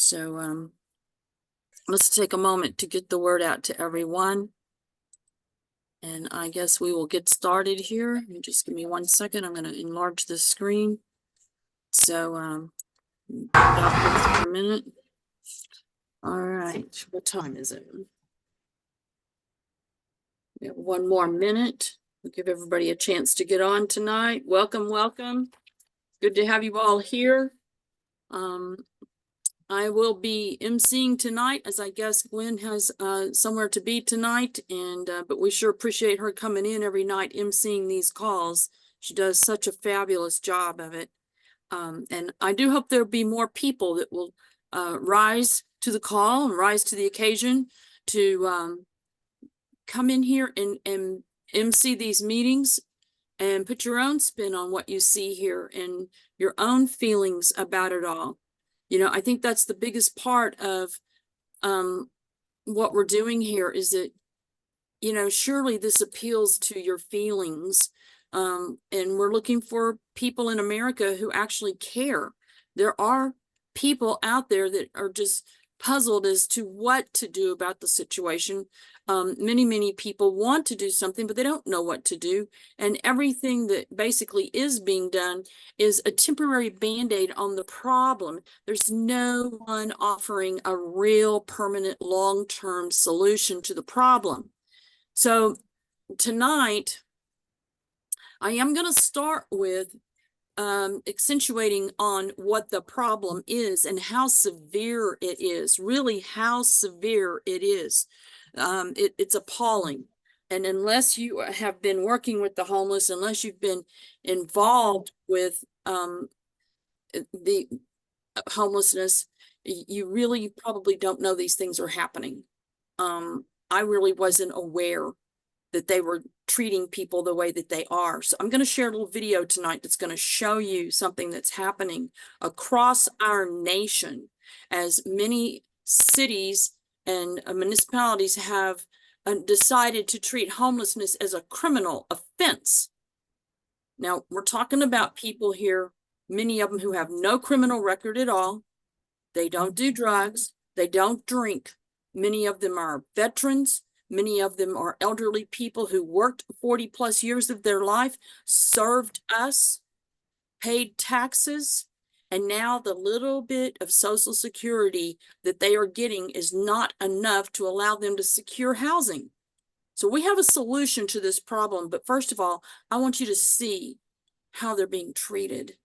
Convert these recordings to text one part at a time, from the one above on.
So let's take a moment to get the word out to everyone. And I guess we will get started here. Just give me 1 second. I'm going to enlarge the screen. So stop this for a minute. All right. What time is it? We have 1 more minute. We'll give everybody a chance to get on tonight. Welcome, welcome. Good to have you all here. I will be emceeing tonight, as I guess Gwen has somewhere to be tonight, and but we sure appreciate her coming in every night emceeing these calls. She does such a fabulous job of it. And I do hope there'll be more people that will rise to the call and rise to the occasion to come in here and MC these meetings and put your own spin on what you see here and your own feelings about it all. You know, I think that's the biggest part of what we're doing here is that, you know, surely this appeals to your feelings. And we're looking for people in America who actually care. There are people out there that are just puzzled as to what to do about the situation. Many people want to do something, but they don't know what to do. And everything that basically is being done is a temporary band-aid on the problem. There's no one offering a real permanent long-term solution to the problem. So tonight, I am going to start with accentuating on what the problem is and how severe it is, really how severe it is. It's appalling. And unless you have been working with the homeless, unless you've been involved with the homelessness, you really probably don't know these things are happening. I really wasn't aware that they were treating people the way that they are. So I'm going to share a little video tonight that's going to show you something that's happening across our nation as many cities and municipalities have decided to treat homelessness as a criminal offense. Now, we're talking about people here, many of them who have no criminal record at all. They don't do drugs. They don't drink. Many of them are veterans. Many of them are elderly people who worked 40 plus years of their life, served us, paid taxes, and now the little bit of Social Security that they are getting is not enough to allow them to secure housing. So we have a solution to this problem, but first of all, I want you to see how they're being treated.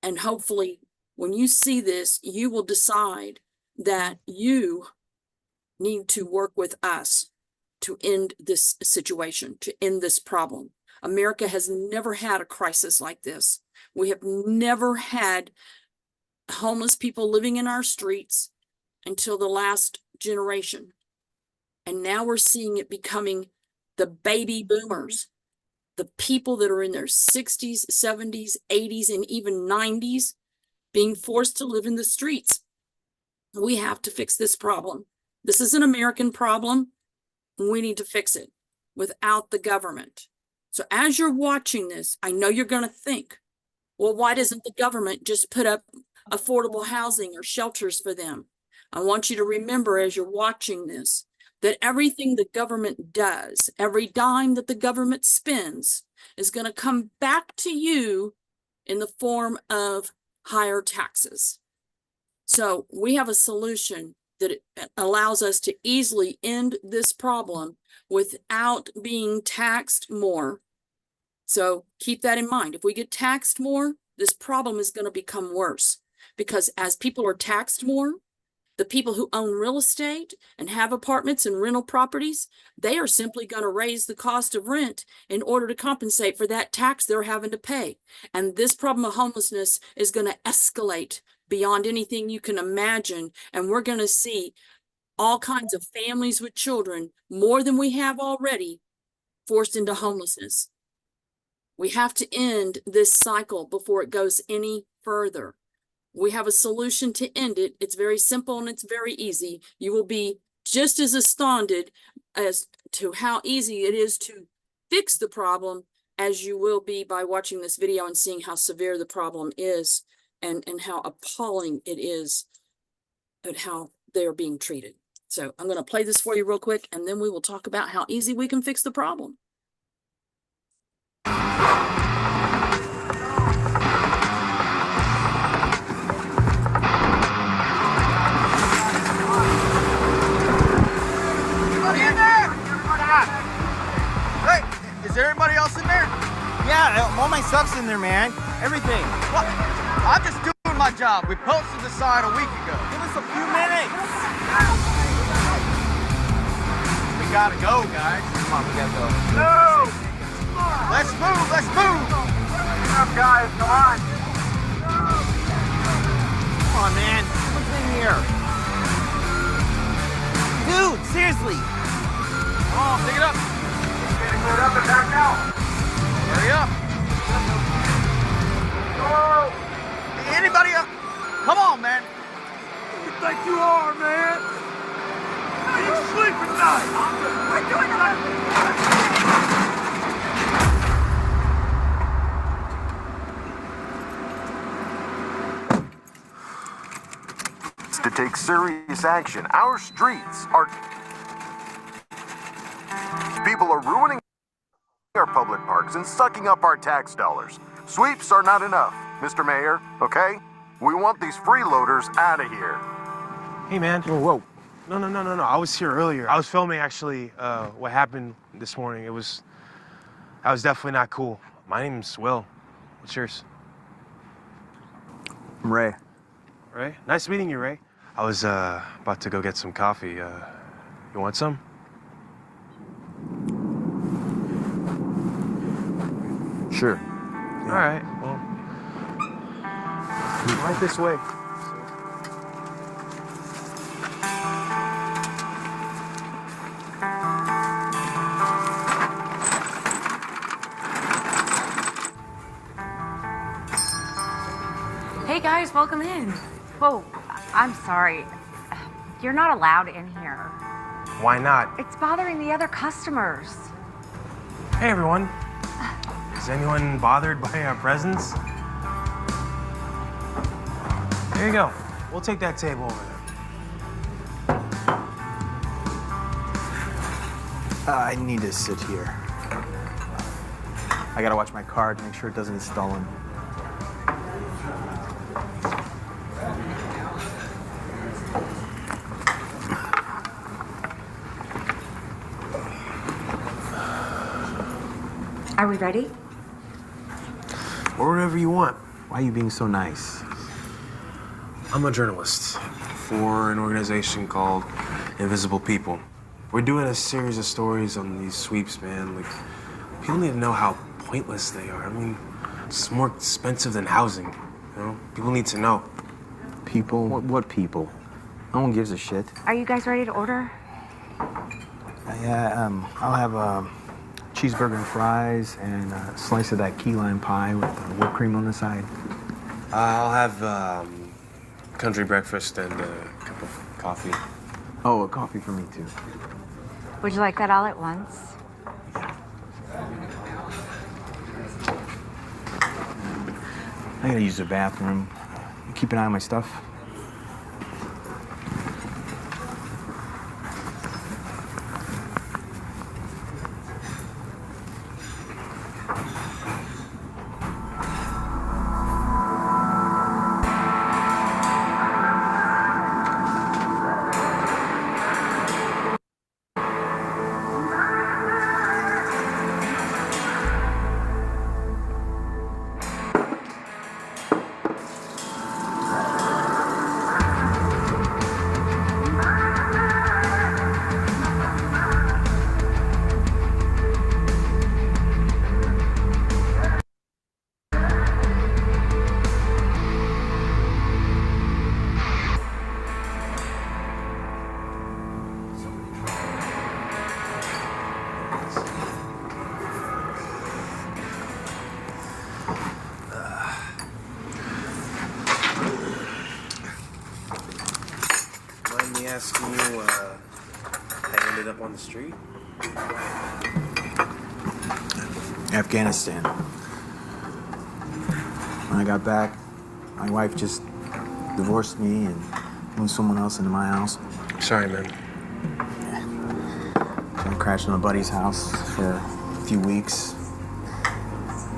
And hopefully, when you see this, you will decide that you need to work with us to end this situation, to end this problem. America has never had a crisis like this. We have never had homeless people living in our streets until the last generation. And now we're seeing it becoming the baby boomers, the people that are in their 60s, 70s, 80s, and even 90s being forced to live in the streets. We have to fix this problem. This is an American problem, and we need to fix it without the government. So as you're watching this, I know you're going to think, well, why doesn't the government just put up affordable housing or shelters for them? I want you to remember as you're watching this, that everything the government does, every dime that the government spends is going to come back to you in the form of higher taxes. So we have a solution that allows us to easily end this problem without being taxed more. So keep that in mind. If we get taxed more, this problem is going to become worse, because as people are taxed more, the people who own real estate and have apartments and rental properties, they are simply going to raise the cost of rent in order to compensate for that tax they're having to pay. And this problem of homelessness is going to escalate beyond anything you can imagine. And we're going to see all kinds of families with children, more than we have already, forced into homelessness. We have to end this cycle before it goes any further. We have a solution to end it. It's very simple and it's very easy. You will be just as astounded as to how easy it is to fix the problem as you will be by watching this video and seeing how severe the problem is and how appalling it is. at how they are being treated. So I'm going to play this for you real quick, and then we will talk about how easy we can fix the problem. Is there anybody else in there? Yeah, all my stuff's in there, man. Everything. What? I'm just doing my job. We posted the sign a week ago. Give us a few minutes. We gotta go, guys. Come on, we gotta go. No! Let's move, let's move! Come on, guys, come on. Come on, man. What's in here? Dude, seriously. Come on, pick it up. Get up and back out. Hurry up. Oh. Anybody up? Come on, man. Who you think you are, man? How you sleep at night? We're doing To take serious action. Our streets are... People are ruining our public parks and sucking up our tax dollars. Sweeps are not enough, Mr. Mayor, okay? We want these freeloaders out of here. Hey, man. Whoa. No. I was here earlier. I was filming, actually, what happened this morning. That was definitely not cool. My name's Will. What's yours? I'm Ray. Ray? Nice meeting you, Ray. I was about to go get some coffee. You want some? Sure. All right, well, right this way. Hey guys, welcome in. Whoa, I'm sorry. You're not allowed in here. Why not? It's bothering the other customers. Hey, everyone. Is anyone bothered by our presence? There you go. We'll take that table over there. I need to sit here. I gotta watch my card, make sure it doesn't get stolen. Are we ready? Or whatever you want. Why are you being so nice? I'm a journalist for an organization called Invisible People. We're doing a series of stories on these sweeps, man. Like, people need to know how pointless they are. I mean, it's more expensive than housing, you know? People need to know. People? What people? No one gives a shit. Are you guys ready to order? Yeah, I'll have a cheeseburger and fries and a slice of that key lime pie with whipped cream on the side. I'll have country breakfast and a cup of coffee. Oh, a coffee for me too. Would you like that all at once? I gotta use the bathroom. Keep an eye on my stuff. Asking you how you ended up on the street? Afghanistan. When I got back, my wife just divorced me and Move someone else into my house. Sorry, man. So I crashed in a buddy's house for a few weeks.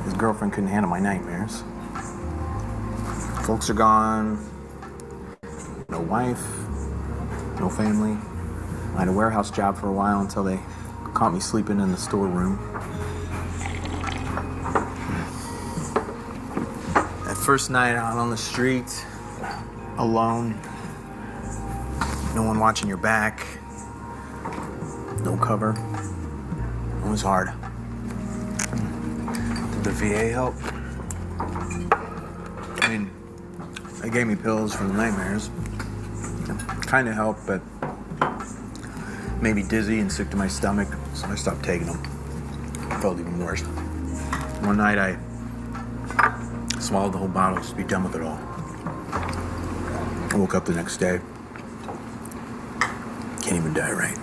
His girlfriend couldn't handle my nightmares. Folks are gone. No wife. No family. I had a warehouse job for a while until they caught me sleeping in the storeroom. That first night out on the street, alone, no one watching your back, no cover. It was hard. Did the VA help? I mean, they gave me pills for the nightmares. Kind of helped, but made me dizzy and sick to my stomach, so I stopped taking them. It felt even worse. One night I swallowed the whole bottle just to be done with it all. I woke up the next day. Can't even die right.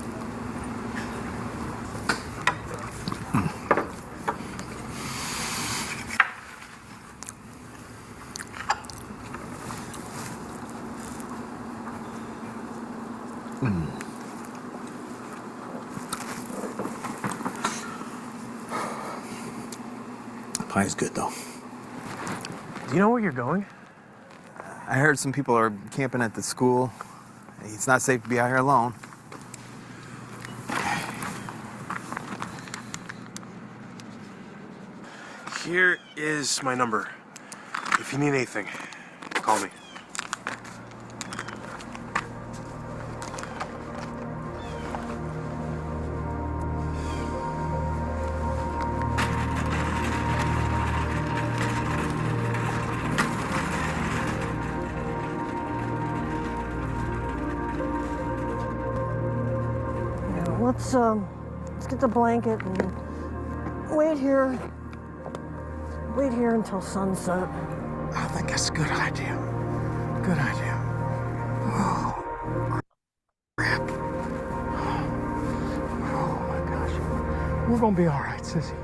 Pie's good though. Do you know where you're going? I heard some people are camping at the school. It's not safe to be out here alone. Here is my number. If you need anything, call me. Let's get the blanket and wait here. Wait here until sunset. I think that's a good idea. Good idea. Oh, crap. Oh my gosh. We're gonna be all right, Sissy.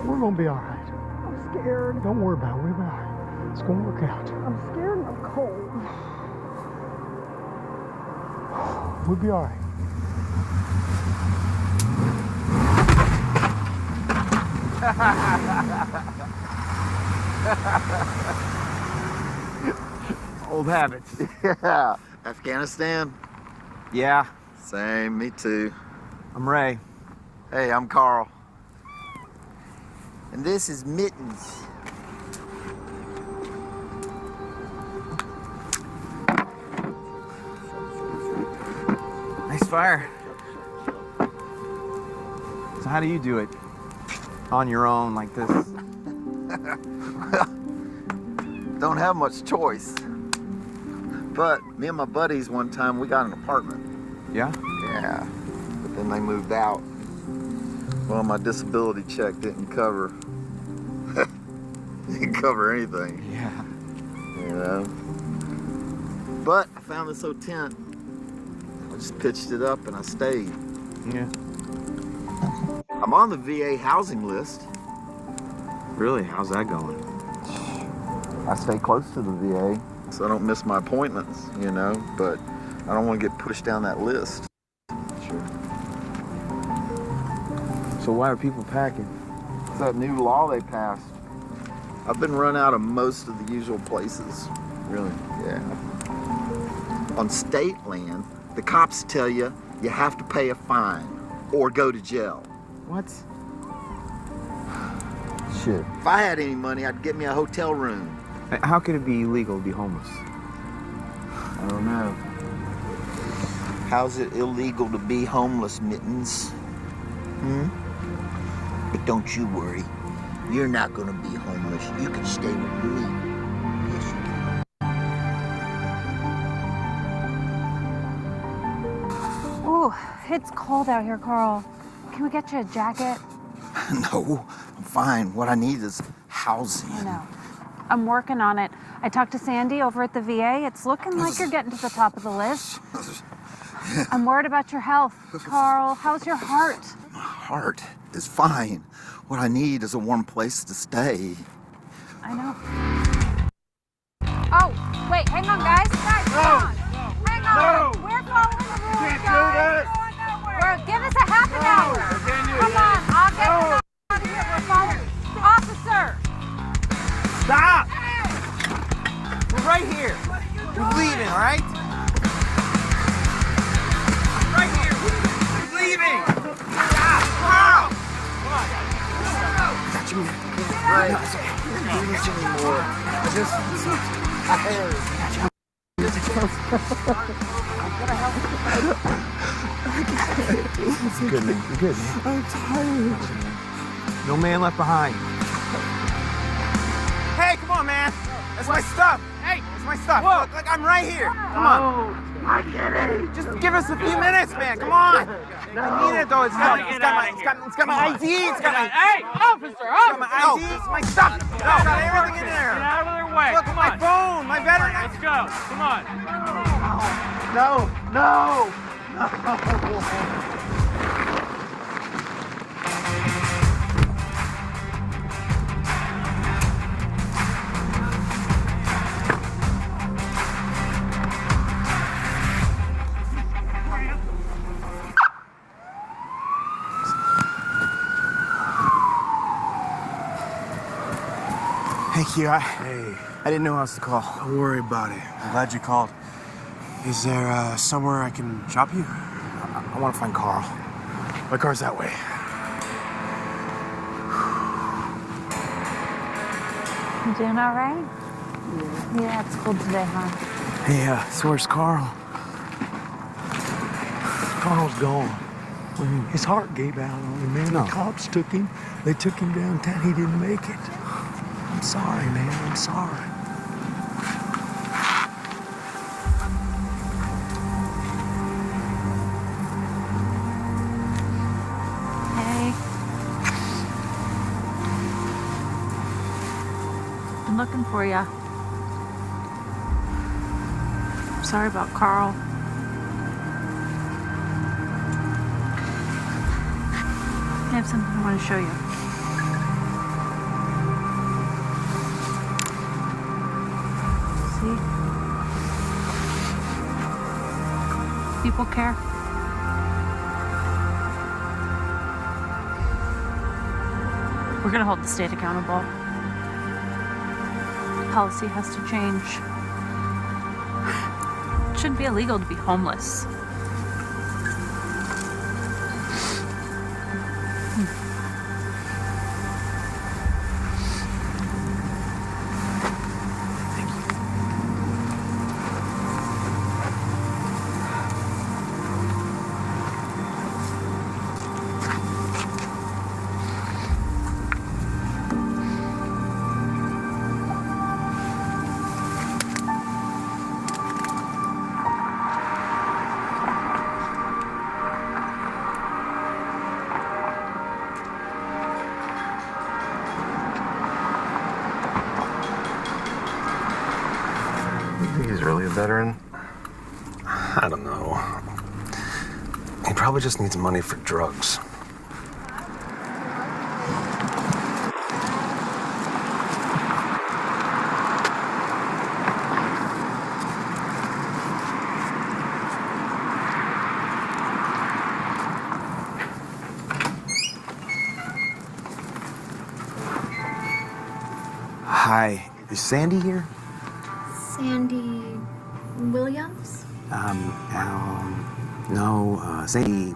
We're gonna be all right. I'm scared. Don't worry about it. We'll be all right. It's gonna work out. I'm scared and I'm cold. We'll be all right. Old habits. Yeah. Afghanistan? Yeah, Same, me too. I'm Ray. Hey, I'm Carl. And this is Mittens. Nice fire. So how do you do it? On your own like this? Don't have much choice. But me and my buddies one time, we got an apartment. Yeah? Yeah. But then they moved out. Well, my disability check didn't cover. Didn't cover anything. Yeah. You know? But I found this old tent. I just pitched it up and I stayed. Yeah. I'm on the VA housing list. Really? How's that going? I stay close to the VA, so I don't miss my appointments, you know, but I don't want to get pushed down that list. Sure. So why are people packing? It's that new law they passed. I've been run out of most of the usual places. Really? Yeah. On state land, the cops tell you you have to pay a fine or go to jail. What? Shit. If I had any money, I'd get me a hotel room. How could it be illegal to be homeless? I don't know. How's it illegal to be homeless, Mittens? But don't you worry. You're not gonna be homeless. You can stay with me. Yes, you can. Ooh, it's cold out here, Carl. Can we get you a jacket? No, I'm fine. What I need is housing. I know. I'm working on it. I talked to Sandy over at the VA. It's looking like you're getting to the top of the list. I'm worried about your health. Carl, how's your heart? My heart is fine. What I need is a warm place to stay. I know. Oh, wait, hang on, guys. Guys, hang on. Hang you. Right. No, it's okay. Do this anymore. I just tired. It's good, man. You're good, man. I'm tired. No man left behind. Hey, come on, man. That's my stuff. Hey, that's my stuff. Look, like I'm right here. Come on. I get it. Just give us a few minutes, man. Come on. I need it though. It's got my ID. It's got my. Hey, officer! It's got my ID. It's my stuff. It's got everything in there. Get out of their way. Look, Come my on. phone, my veteran. Let's go. Come on. No, no, no. Hey, Q, I didn't know how else to call. Don't worry about it. I'm glad you called. Is there somewhere I can drop you? I want to find Carl. My car's that way. You doing all right? Yeah, it's cold today, huh? Hey, so where's Carl? Carl's gone. His heart gave out on him, man. No. The cops took him. They took him downtown. He didn't make it. I'm sorry, man. I'm sorry. Hey. Been looking for you. Sorry about Carl. I have something I want to show you. See? People care. We're gonna hold the state accountable. Policy has to change. It shouldn't be illegal to be homeless. He's really a veteran. I don't know. He probably just needs money for drugs. Hi, is Sandy here? Sandy Williams? No, Sandy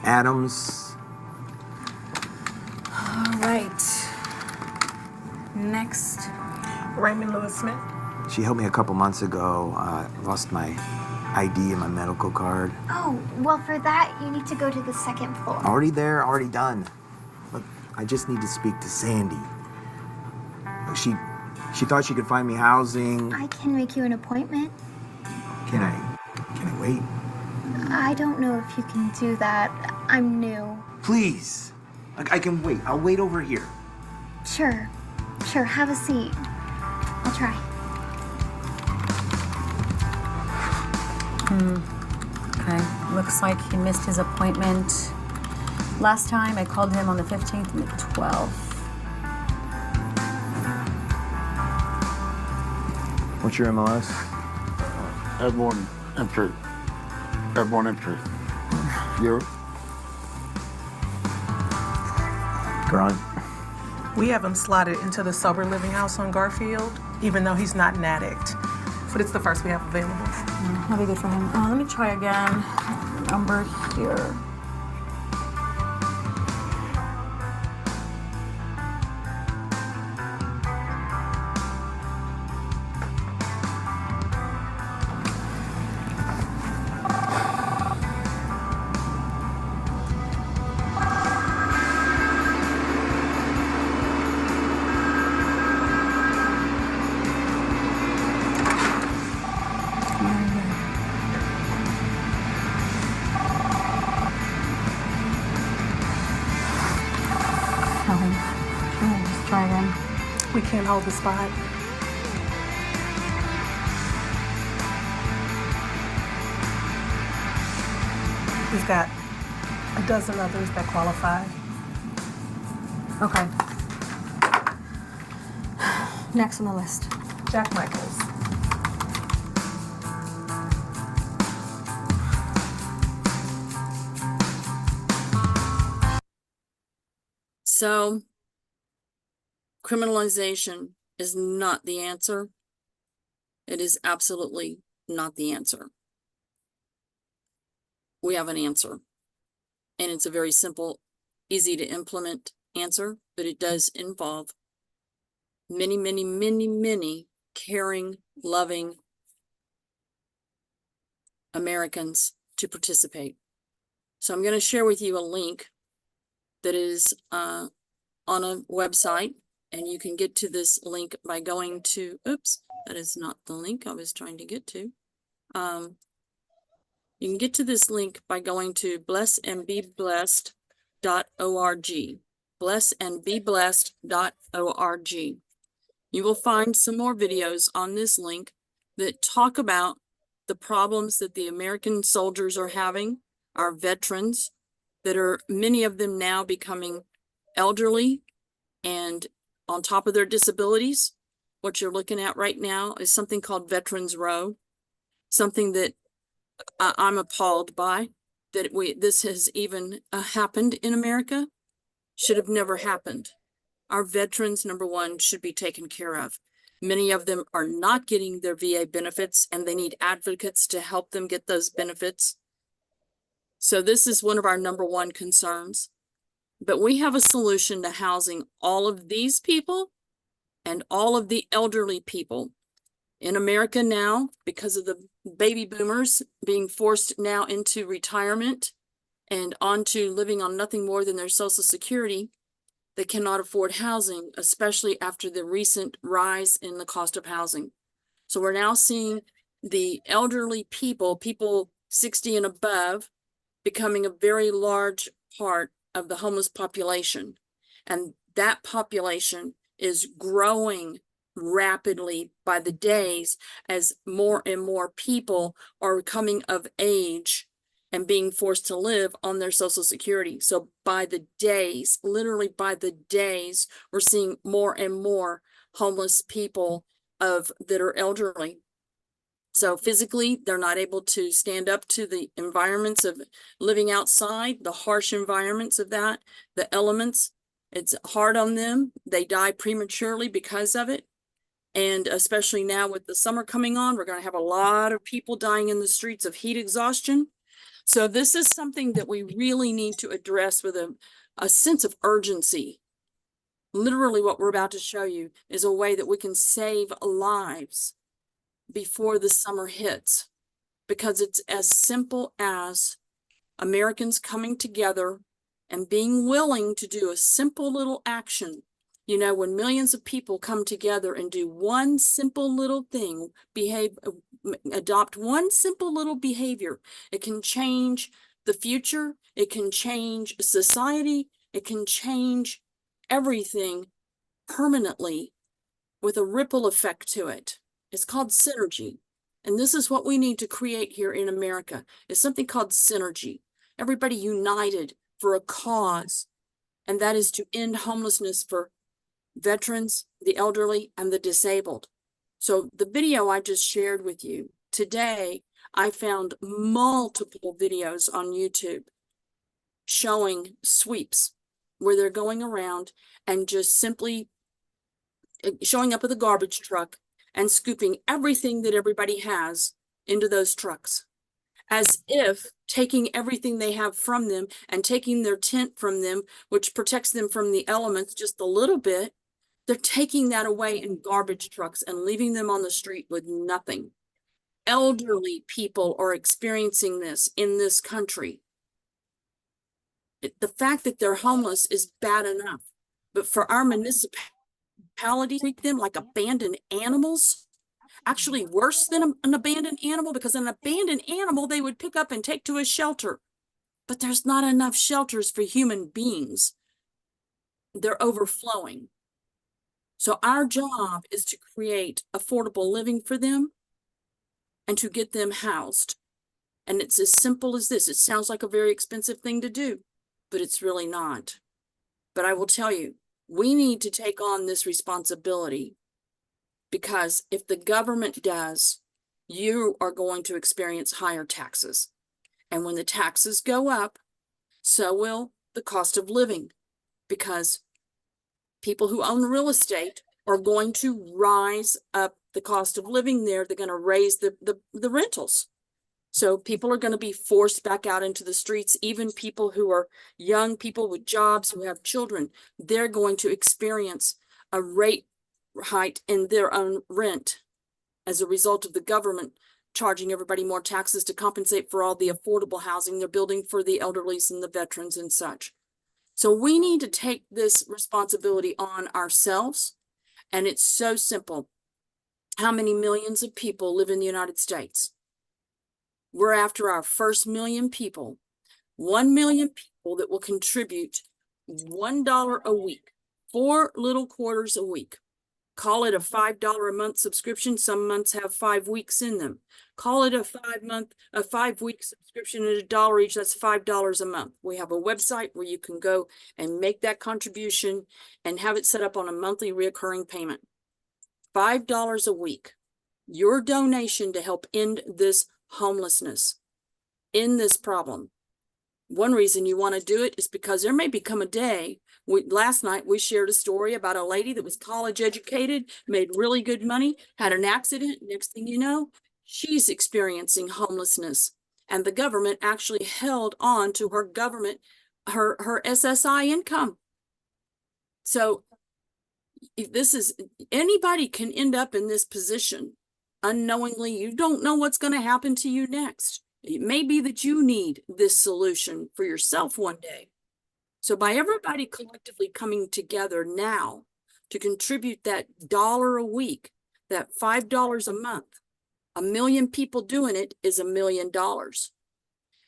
Adams. All right. Next. Raymond Lewis Smith. She helped me a couple months ago. Lost my ID and my medical card. Oh, well, for that, you need to go to the second floor. Already there, already done. Look, I just need to speak to Sandy. She thought she could find me housing. I can make you an appointment. Can I wait? I don't know if you can do that. I'm new. Please. I can wait. I'll wait over here. Sure. Sure, have a seat. I'll try. Okay, looks like he missed his appointment. Last time I called him on the 15th and the 12th. What's your MLS? Airborne entry. Airborne entry. You? Grunt. We have him slotted into the sober living house on Garfield, even though he's not an addict. But it's the first we have available. That'll be good for him. Let me try again. Number here. We can't hold the spot. We've got a dozen others that qualify. Okay. Next on the list. Jack Michaels. So, criminalization is not the answer. It is absolutely not the answer. We have an answer. And it's a very simple, easy to implement answer, but it does involve many, many, many, many caring, loving Americans to participate. So I'm going to share with you a link that is on a website, and you can get to this link by going to, oops, that is not the link I was trying to get to. You can get to this link by going to blessandbeblessed.org. blessandbeblessed.org. You will find some more videos on this link that talk about the problems that the American soldiers are having, our veterans, that are many of them now becoming elderly and on top of their disabilities. What you're looking at right now is something called Veterans Row, something that I'm appalled by, that this has even happened in America. Should have never happened. Our veterans, number one, should be taken care of. Many of them are not getting their VA benefits, and they need advocates to help them get those benefits. So this is one of our number one concerns. But we have a solution to housing all of these people and all of the elderly people in America now, because of the baby boomers being forced now into retirement and onto living on nothing more than their Social Security. They cannot afford housing, especially after the recent rise in the cost of housing. So we're now seeing the elderly people 60 and above, becoming a very large part of the homeless population. And that population is growing rapidly by the days as more and more people are coming of age and being forced to live on their Social Security. So by the days, literally by the days, we're seeing more and more homeless people that are elderly. So physically, they're not able to stand up to the environments of living outside, the harsh environments of that, the elements. It's hard on them. They die prematurely because of it. And especially now with the summer coming on, we're going to have a lot of people dying in the streets of heat exhaustion. So this is something that we really need to address with a sense of urgency. Literally what we're about to show you is a way that we can save lives before the summer hits, because it's as simple as Americans coming together and being willing to do a simple little action. You know, when millions of people come together and do one simple little thing, adopt one simple little behavior, it can change the future, it can change society, it can change everything permanently with a ripple effect to it. It's called synergy. And this is what we need to create here in America, is something called synergy. Everybody united for a cause, and that is to end homelessness for veterans, the elderly, and the disabled. So the video I just shared with you today, I found multiple videos on YouTube showing sweeps where they're going around and just simply showing up with a garbage truck and scooping everything that everybody has into those trucks, as if taking everything they have from them and taking their tent from them, which protects them from the elements just a little bit, they're taking that away in garbage trucks and leaving them on the street with nothing. Elderly people are experiencing this in this country. The fact that they're homeless is bad enough, but for our municipality, treat them like abandoned animals, actually worse than an abandoned animal, because an abandoned animal they would pick up and take to a shelter. But there's not enough shelters for human beings. They're overflowing. So our job is to create affordable living for them and to get them housed. And it's as simple as this. It sounds like a very expensive thing to do, but it's really not. But I will tell you, we need to take on this responsibility, because if the government does, you are going to experience higher taxes. And when the taxes go up, so will the cost of living, because people who own real estate are going to rise up the cost of living there. They're going to raise the rentals. So people are going to be forced back out into the streets. Even people who are young people with jobs who have children, they're going to experience a rate hike in their own rent as a result of the government charging everybody more taxes to compensate for all the affordable housing they're building for the elderly and the veterans and such. So we need to take this responsibility on ourselves. And it's so simple. How many millions of people live in the United States? We're after our first million people, 1 million people that will contribute $1 a week, 4 little quarters a week. Call it a $5 a month subscription. Some months have 5 weeks in them. Call it a 5-week subscription at $1 each. That's $5 a month. We have a website where you can go and make that contribution and have it set up on a monthly recurring payment. $5 a week. Your donation to help end this homelessness, end this problem. One reason you want to do it is because there may become a day. Last night we shared a story about a lady that was college educated, made really good money, had an accident. Next thing you know, she's experiencing homelessness. And the government actually held on to her her SSI income. So if this is, anybody can end up in this position unknowingly. You don't know what's going to happen to you next. It may be that you need this solution for yourself one day. So by everybody collectively coming together now to contribute that $1 a week, that $5 a month, 1 million people doing it is $1 million.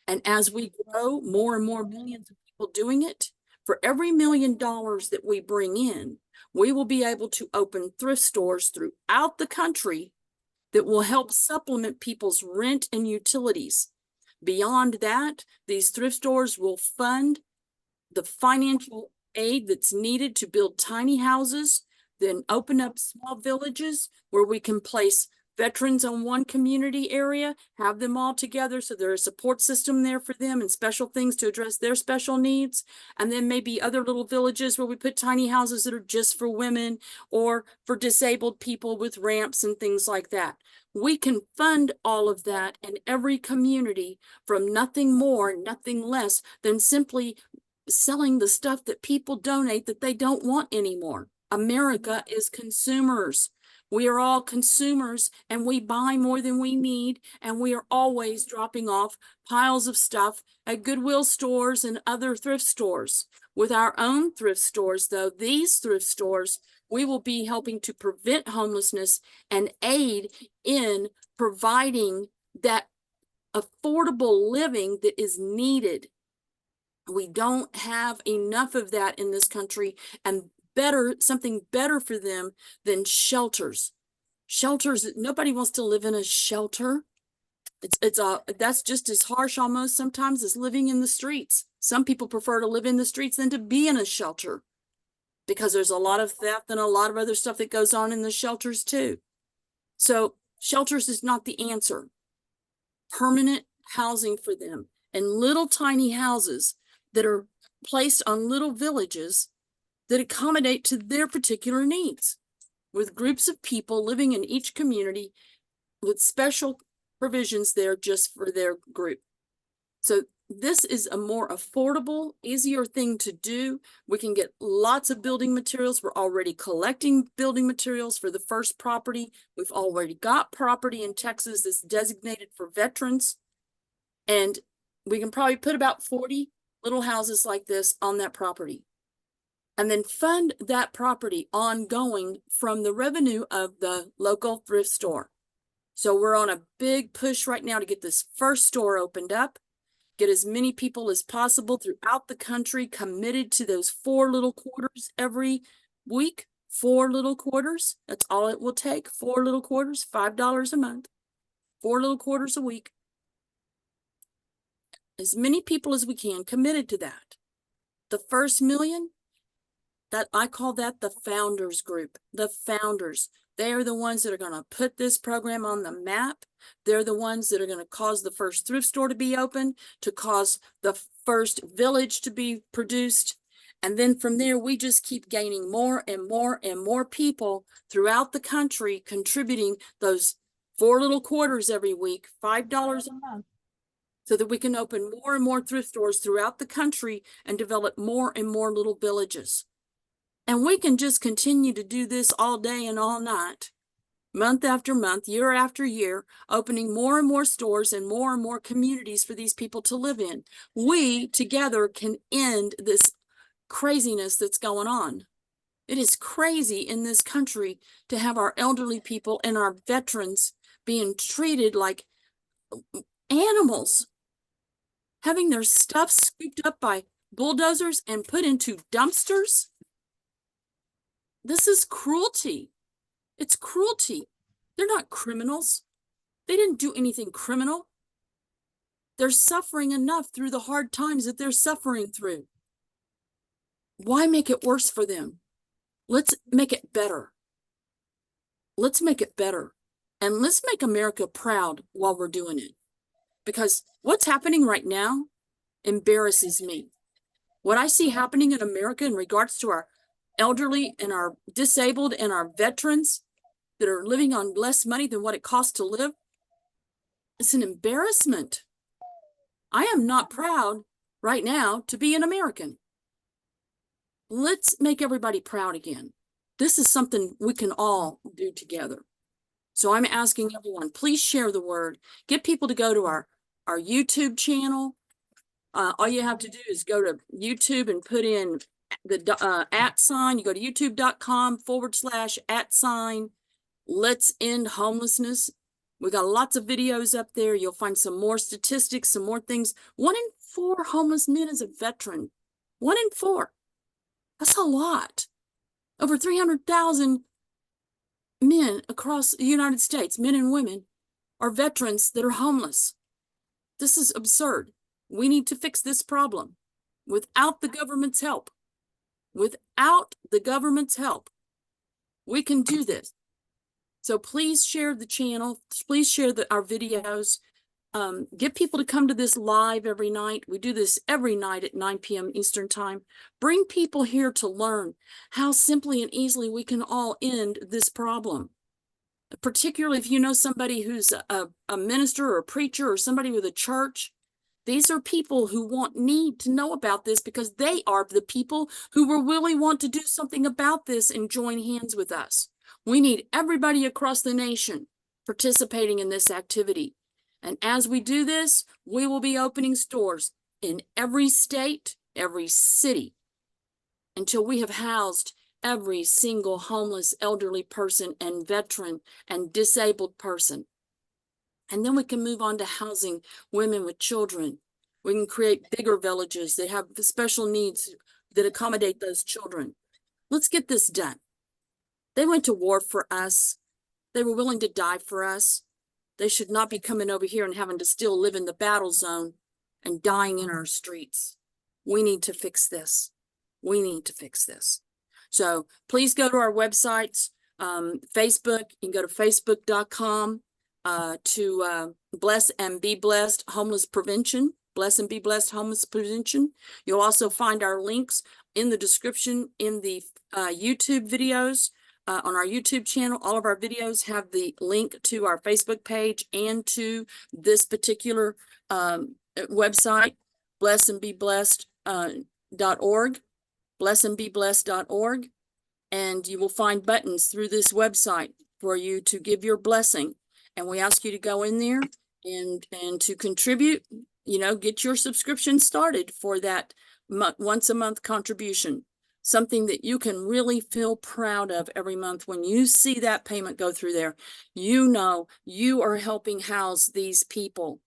And as we grow, more and more millions of people doing it, for every $1 million that we bring in, we will be able to open thrift stores throughout the country that will help supplement people's rent and utilities. Beyond that, these thrift stores will fund the financial aid that's needed to build tiny houses, then open up small villages where we can place veterans on one community area, have them all together so there's a support system there for them and special things to address their special needs. And then maybe other little villages where we put tiny houses that are just for women or for disabled people with ramps and things like that. We can fund all of that in every community from nothing more, nothing less than simply selling the stuff that people donate that they don't want anymore. America is consumers. We are all consumers and we buy more than we need, and we are always dropping off piles of stuff at Goodwill stores and other thrift stores. With our own thrift stores, though, these thrift stores, we will be helping to prevent homelessness and aid in providing that affordable living that is needed. We don't have enough of that in this country, and something better for them than shelters. Shelters, nobody wants to live in a shelter. That's just as harsh almost sometimes as living in the streets. Some people prefer to live in the streets than to be in a shelter, because there's a lot of theft and a lot of other stuff that goes on in the shelters too. So shelters is not the answer. Permanent housing for them and little tiny houses that are placed on little villages that accommodate to their particular needs, with groups of people living in each community with special provisions there just for their group. So this is a more affordable, easier thing to do. We can get lots of building materials. We're already collecting building materials for the first property. We've already got property in Texas that's designated for veterans. And we can probably put about 40 little houses like this on that property, and then fund that property ongoing from the revenue of the local thrift store. So we're on a big push right now to get this first store opened up, get as many people as possible throughout the country committed to those 4 little quarters every week 4 little quarters. That's all it will take. 4 little quarters, $5 a month, 4 little quarters a week. As many people as we can committed to that. The first million, that I call that the founders group. The founders. They are the ones that are going to put this program on the map. They're the ones that are going to cause the first thrift store to be open, to cause the first village to be produced. And then from there, we just keep gaining more and more and more people throughout the country contributing those 4 little quarters every week, $5 a month, so that we can open more and more thrift stores throughout the country and develop more and more little villages. And we can just continue to do this all day and all night, month after month, year after year, opening more and more stores and more communities for these people to live in. We together can end this craziness that's going on. It is crazy in this country to have our elderly people and our veterans being treated like animals, having their stuff scooped up by bulldozers and put into dumpsters. This is cruelty. It's cruelty. They're not criminals. They didn't do anything criminal. They're suffering enough through the hard times that they're suffering through. Why make it worse for them? Let's make it better. Let's make it better. And let's make America proud while we're doing it. Because what's happening right now embarrasses me. What I see happening in America in regards to our elderly and our disabled and our veterans that are living on less money than what it costs to live, it's an embarrassment. I am not proud right now to be an American. Let's make everybody proud again. This is something we can all do together. So I'm asking everyone, please share the word. Get people to go to our YouTube channel. All you have to do is go to YouTube and put in the @ You go to youtube.com/@ Let's End Homelessness. We got lots of videos up there. You'll find some more statistics, some more things. 1 in 4 homeless men is a veteran. 1 in 4. That's a lot. Over 300,000 men across the United States, men and women, are veterans that are homeless. This is absurd. We need to fix this problem without the government's help. Without the government's help, we can do this. So please share the channel. Please share our videos. Get people to come to this live every night. We do this every night at 9 p.m. Eastern time. Bring people here to learn how simply and easily we can all end this problem. Particularly if you know somebody who's a minister or a preacher or somebody with a church. These are people who need to know about this because they are the people who will really want to do something about this and join hands with us. We need everybody across the nation participating in this activity. And as we do this, we will be opening stores in every state, every city, until we have housed every single homeless elderly person and veteran and disabled person. And then we can move on to housing women with children. We can create bigger villages that have special needs that accommodate those children. Let's get this done. They went to war for us. They were willing to die for us. They should not be coming over here and having to still live in the battle zone and dying in our streets. We need to fix this. We need to fix this. So please go to our websites, Facebook. You can go to facebook.com to Bless and Be Blessed Homeless Prevention. Bless and Be Blessed Homeless Prevention. You'll also find our links in the description in the YouTube videos. On our YouTube channel, all of our videos have the link to our Facebook page and to this particular website, blessandbeblessed.org, blessandbeblessed.org. And you will find buttons through this website for you to give your blessing. And we ask you to go in there and to contribute, get your subscription started for that once a month contribution. Something that you can really feel proud of every month. When you see that payment go through there, you know you are helping house these people.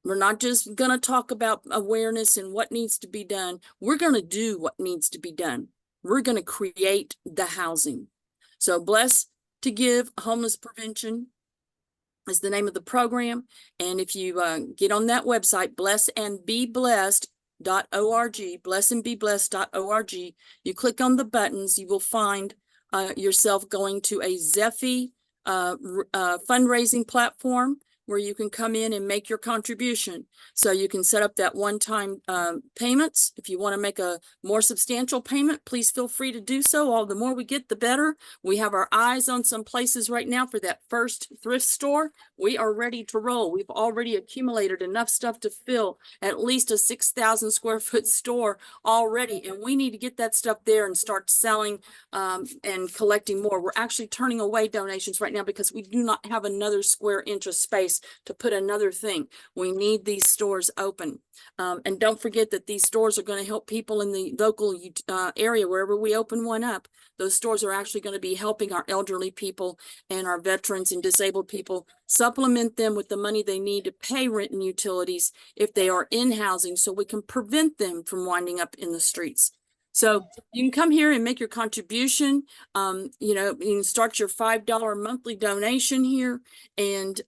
We're not just going to talk about awareness and what needs to be done. We're going to do what needs to be done. We're going to create the housing. So Bless to Give Homeless Prevention is the name of the program. And if you get on that website, blessandbeblessed.org, blessandbeblessed.org, you click on the buttons, you will find yourself going to a Zephy fundraising platform where you can come in and make your contribution. So you can set up that one-time payments. If you want to make a more substantial payment, please feel free to do so. All the more we get, the better. We have our eyes on some places right now for that first thrift store. We are ready to roll. We've already accumulated enough stuff to fill at least a 6,000 square foot store already. And we need to get that stuff there and start selling and collecting more. We're actually turning away donations right now because we do not have another square inch of space to put another thing. We need these stores open. And don't forget that these stores are going to help people in the local area wherever we open one up. Those stores are actually going to be helping our elderly people and our veterans and disabled people, supplement them with the money they need to pay rent and utilities if they are in housing, so we can prevent them from winding up in the streets. So you can come here and make your contribution. You can start your $5 monthly donation here, and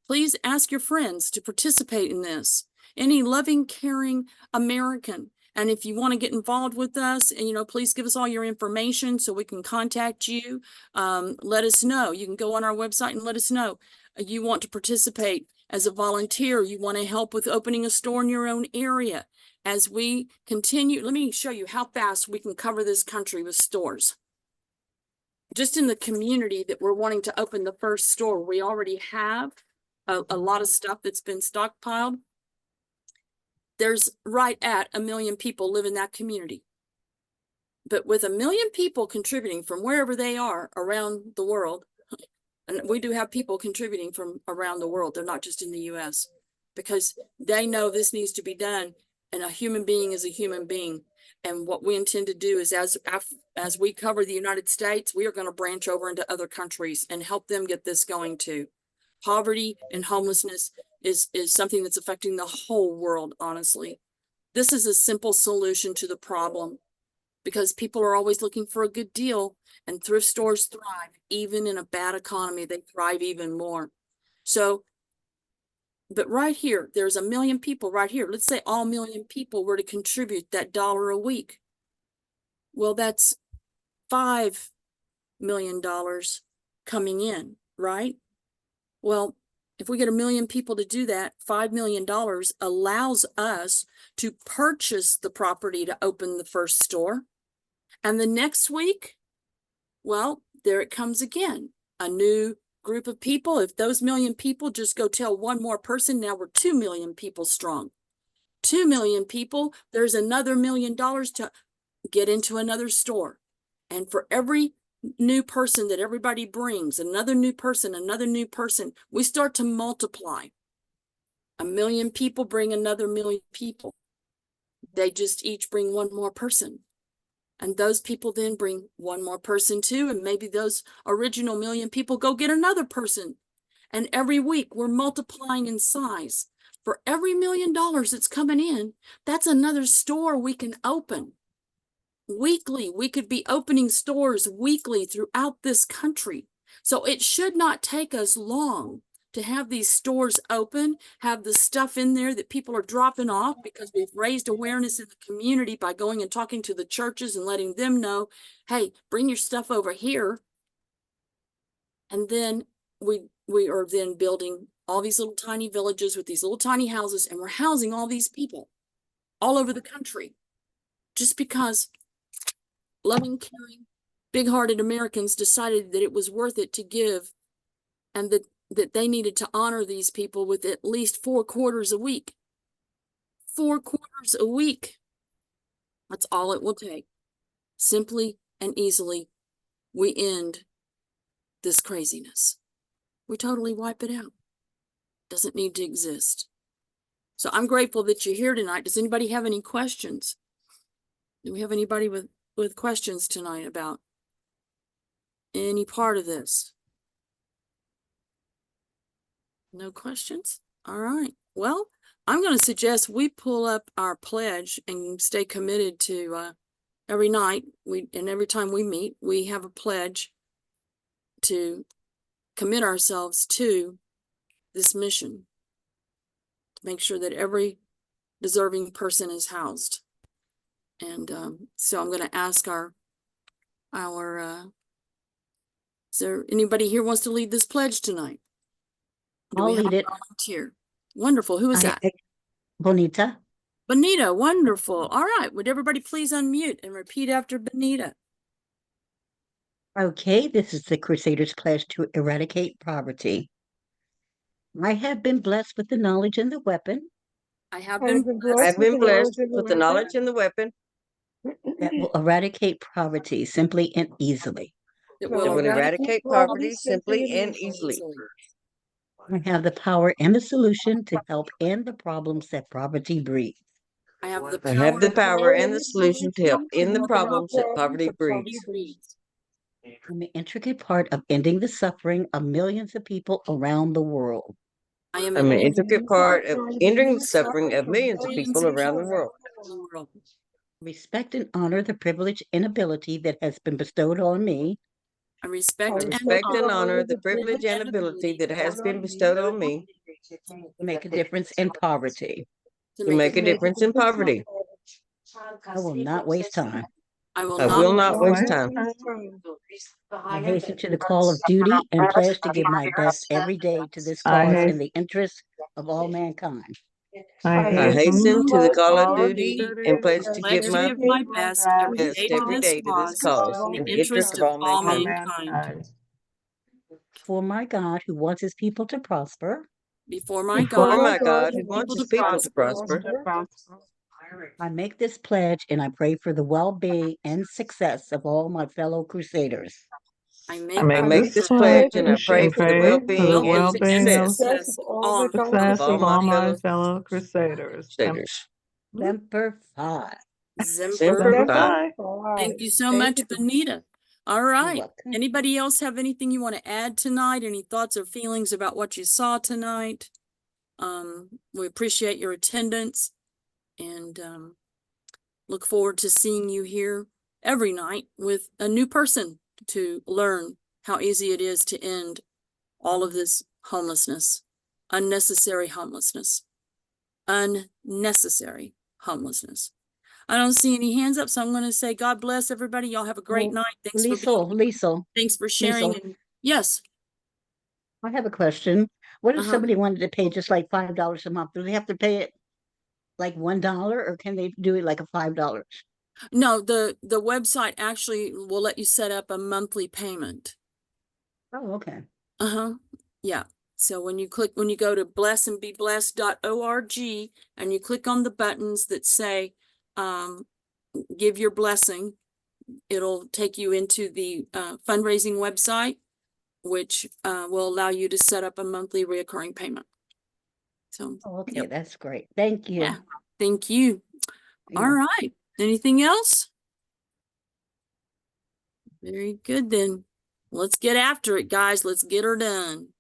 please ask your friends to participate in this. Any loving, caring American. And if you want to get involved with us, and please give us all your information so we can contact you. Let us know. You can go on our website and let us know. You want to participate as a volunteer. You want to help with opening a store in your own area. As we continue, let me show you how fast we can cover this country with stores. Just in the community that we're wanting to open the first store, we already have a lot of stuff that's been stockpiled. There's right at 1 million people live in that community. But with 1 million people contributing from wherever they are around the world, and we do have people contributing from around the world, they're not just in the US, because they know this needs to be done, and a human being is a human being. And what we intend to do is as we cover the United States, we are going to branch over into other countries and help them get this going too. Poverty and homelessness is something that's affecting the whole world, honestly. This is a simple solution to the problem because people are always looking for a good deal, and thrift stores thrive. Even in a bad economy, they thrive even more. So, but right here, there's 1 million people right here. Let's say all 1 million people were to contribute that $1 a week. Well, that's $5 million coming in, right? Well, if we get 1 million people to do that, $5 million allows us to purchase the property to open the first store. And the next week, well, there it comes again. A new group of people. If those 1 million people just go tell one more person, now we're 2 million people strong. 2 million people, there's another $1 million to get into another store. And for every new person that everybody brings, another new person, we start to multiply. 1 million people bring another 1 million people. They just each bring one more person. And those people then bring one more person too. And maybe those original 1 million people go get another person. And every week we're multiplying in size. For every $1 million that's coming in, that's another store we can open. Weekly, we could be opening stores weekly throughout this country. So it should not take us long to have these stores open, have the stuff in there that people are dropping off, because we've raised awareness in the community by going and talking to the churches and letting them know, hey, bring your stuff over here. And then we are then building all these little tiny villages with these little tiny houses, and we're housing all these people all over the country just because loving, caring, big-hearted Americans decided that it was worth it to give, and that they needed to honor these people with at least 4 quarters a week. 4 quarters a week. That's all it will take. Simply and easily, we end this craziness. We totally wipe it out. Doesn't need to exist. So I'm grateful that you're here tonight. Does anybody have any questions? Do we have anybody with questions tonight about any part of this? No questions? All right. Well, I'm going to suggest we pull up our pledge and stay committed to every night, and every time we meet, we have a pledge to commit ourselves to this mission, to make sure that every deserving person is housed. And so I'm going to ask is there anybody here wants to lead this pledge tonight? Do I'll we have lead a it. volunteer? Wonderful. Who is that? Bonita. Bonita, wonderful. All right. Would everybody please unmute and repeat after Bonita? Okay, this is the Crusaders' pledge to eradicate poverty. I have been blessed with the knowledge and the weapon. I have been blessed I've been blessed with the knowledge and the weapon that will eradicate poverty simply and easily. that will eradicate poverty simply and easily. I have the power and the solution to help end the problems that poverty breeds. I have the I have the power and the solution to help end the problems that poverty breeds. I'm an intricate part of ending the suffering of millions of people around the world. I'm an intricate part of ending the suffering of millions of people around the world. Respect and honor the privilege and ability that has been bestowed on me. I respect and honor the privilege and ability that has been bestowed on me to make a difference in poverty. To make a difference in poverty. I will not waste time. I will not waste time. I hasten to the call of duty and pledge to give my best every day to this cause in the interest of all mankind. I hasten to the call of duty and pledge to give my best every day to this cause in the interest of all mankind. For my God, who wants his people to prosper. Before my God, who wants his people to prosper. I make this pledge and I pray for the well-being and success of all my fellow Crusaders. I make this pledge and I pray for the well-being and success of all my fellow Crusaders. Semper Fi. Semper Fi. Thank you so much, Bonita. All right. Anybody else have anything you want to add tonight? Any thoughts or feelings about what you saw tonight? We appreciate your attendance and look forward to seeing you here every night with a new person to learn how easy it is to end all of this homelessness, unnecessary homelessness. Unnecessary homelessness. I don't see any hands up, so I'm going to say God bless everybody. Y'all have a great night. Thanks Thanks for sharing. And yes. I have a question. What if somebody wanted to pay just like $5 a month? Do they have to pay it like $1 or can they do it like a $5? No, the website actually will let you set up a monthly payment. Oh, okay. Yeah. So when you go to blessandbeblessed.org and you click on the buttons that say give your blessing, it'll take you into the fundraising website, which will allow you to set up a monthly reoccurring payment. So okay, that's great. Thank you. Yeah, thank you. All right. Anything else? Very good then. Let's get after it, guys. Let's get her done.